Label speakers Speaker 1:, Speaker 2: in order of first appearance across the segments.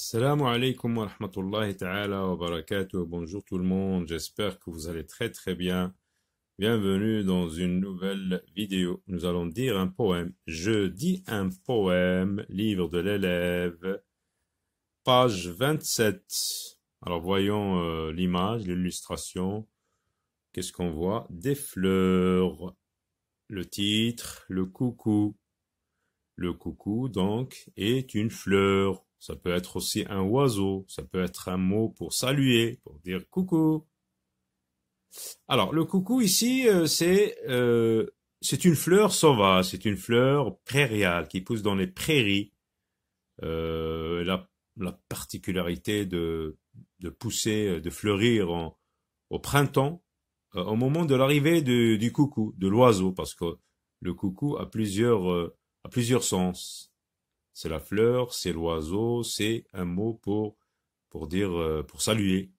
Speaker 1: Salam alaikum wa rahmatullahi ta'ala wa barakatuh. Bonjour tout le monde, j'espère que vous allez très très bien. Bienvenue dans une nouvelle vidéo. Nous allons dire un poème. Je dis un poème, livre de l'élève, page 27. Alors voyons l'image, l'illustration. Qu'est-ce qu'on voit? Des fleurs. Le titre, le coucou. Le coucou, donc, est une fleur. Ça peut être aussi un oiseau. Ça peut être un mot pour saluer, pour dire coucou. Alors, le coucou ici, c'est une fleur sauvage. C'est une fleur prairiale qui pousse dans les prairies. La particularité de pousser, de fleurir au printemps, au moment de l'arrivée du coucou, de l'oiseau, parce que le coucou a plusieurs sens. C'est la fleur, c'est l'oiseau, c'est un mot pour dire, pour saluer.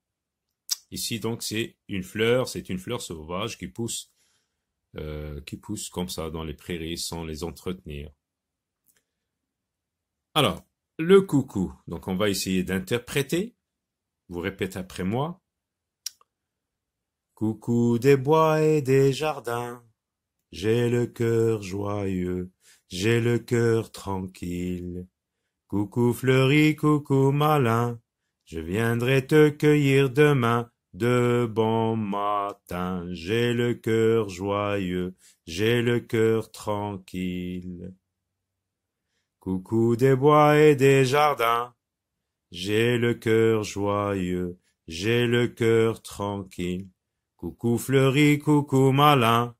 Speaker 1: Ici, donc, c'est une fleur sauvage qui pousse comme ça dans les prairies sans les entretenir. Alors, le coucou. Donc, on va essayer d'interpréter. Vous répétez après moi. Coucou des bois et des jardins, j'ai le cœur joyeux, j'ai le cœur tranquille. Coucou fleuri, coucou malin, je viendrai te cueillir demain, de bon matin. J'ai le cœur joyeux, j'ai le cœur tranquille. Coucou des bois et des jardins, j'ai le cœur joyeux, j'ai le cœur tranquille. Coucou fleuri, coucou malin,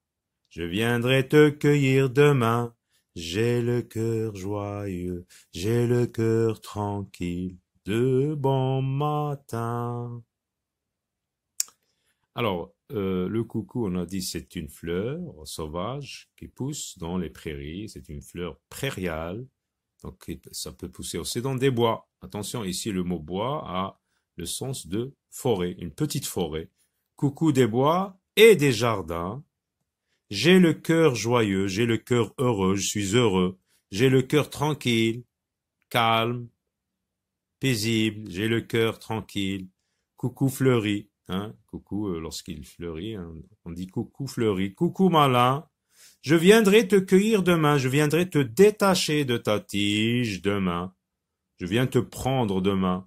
Speaker 1: je viendrai te cueillir demain. J'ai le cœur joyeux, j'ai le cœur tranquille, de bon matin. Alors, le coucou, on a dit, c'est une fleur sauvage qui pousse dans les prairies. C'est une fleur prairiale, donc ça peut pousser aussi dans des bois. Attention, ici, le mot bois a le sens de forêt, une petite forêt. Coucou des bois et des jardins. J'ai le cœur joyeux, j'ai le cœur heureux, je suis heureux. J'ai le cœur tranquille, calme, paisible. J'ai le cœur tranquille. Coucou fleuri, hein? Coucou lorsqu'il fleurit, hein? On dit coucou fleuri. Coucou malin, je viendrai te cueillir demain, je viendrai te détacher de ta tige demain. Je viens te prendre demain.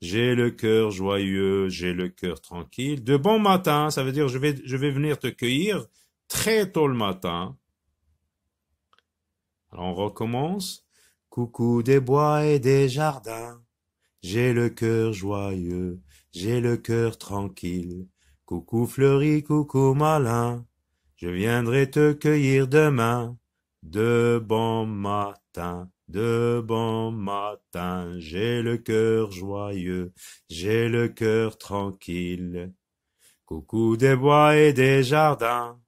Speaker 1: J'ai le cœur joyeux, j'ai le cœur tranquille. De bon matin, ça veut dire je vais venir te cueillir très tôt le matin. Alors on recommence. Coucou des bois et des jardins, j'ai le cœur joyeux, j'ai le cœur tranquille. Coucou fleuri, coucou malin, je viendrai te cueillir demain. De bon matin. De bon matin, j'ai le cœur joyeux, j'ai le cœur tranquille. Coucou des bois et des jardins,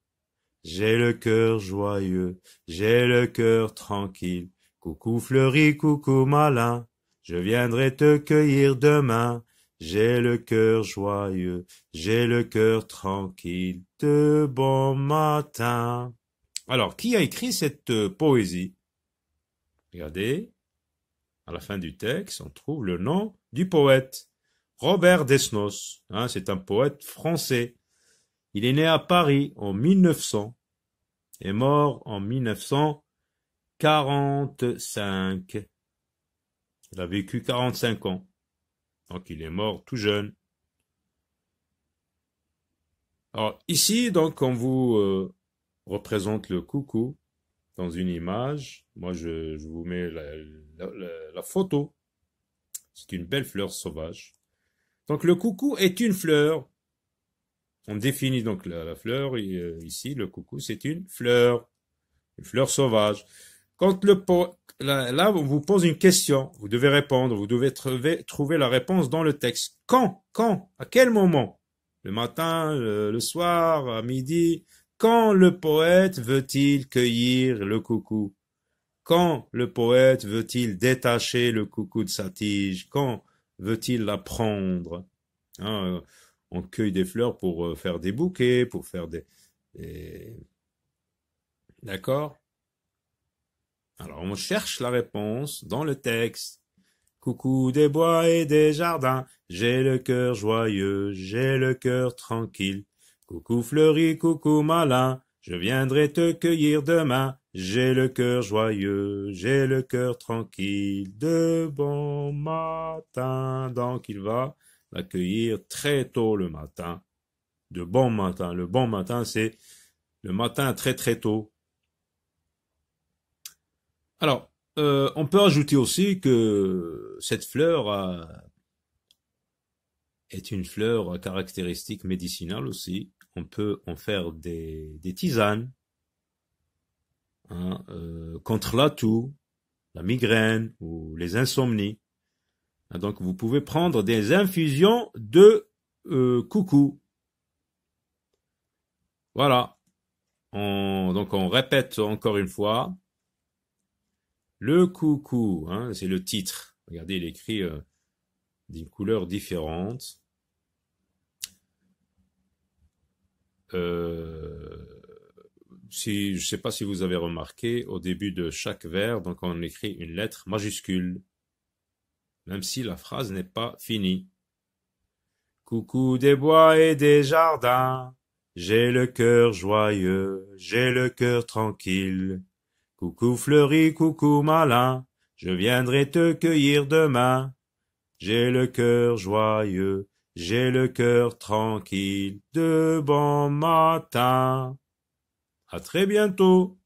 Speaker 1: j'ai le cœur joyeux, j'ai le cœur tranquille. Coucou fleuri, coucou malin, je viendrai te cueillir demain. J'ai le cœur joyeux, j'ai le cœur tranquille. De bon matin. Alors, qui a écrit cette poésie? Regardez, à la fin du texte, on trouve le nom du poète, Robert Desnos. Hein, c'est un poète français. Il est né à Paris en 1900 et mort en 1945. Il a vécu 45 ans, donc il est mort tout jeune. Alors ici, donc, on vous représente le coucou dans une image. Moi, je vous mets la photo. C'est une belle fleur sauvage. Donc, le coucou est une fleur. On définit donc la fleur. Ici, le coucou, c'est une fleur sauvage. Quand là, on vous pose une question. Vous devez répondre. Vous devez trouver la réponse dans le texte. Quand? À quel moment? Le matin, le soir, à midi? Quand le poète veut-il cueillir le coucou? Quand le poète veut-il détacher le coucou de sa tige? Quand veut-il la prendre? Hein, on cueille des fleurs pour faire des bouquets, pour faire D'accord? Alors on cherche la réponse dans le texte. coucou des bois et des jardins. J'ai le cœur joyeux, j'ai le cœur tranquille. Coucou fleuri, coucou malin, je viendrai te cueillir demain. J'ai le cœur joyeux, j'ai le cœur tranquille. De bon matin, donc il va l'accueillir très tôt le matin. De bon matin, le bon matin c'est le matin très très tôt. Alors, on peut ajouter aussi que cette fleur est une fleur caractéristique médicinale aussi. On peut en faire des tisanes hein, contre la toux, la migraine ou les insomnies. Donc vous pouvez prendre des infusions de coucou. Voilà. Donc on répète encore une fois. Le coucou, hein, c'est le titre. Regardez, il est écrit d'une couleur différente. Je ne sais pas si vous avez remarqué, au début de chaque vers, donc on écrit une lettre majuscule, même si la phrase n'est pas finie. Coucou des bois et des jardins, j'ai le cœur joyeux, j'ai le cœur tranquille. Coucou fleuri, coucou malin, je viendrai te cueillir demain. J'ai le cœur joyeux, j'ai le cœur tranquille. De bon matin. À très bientôt.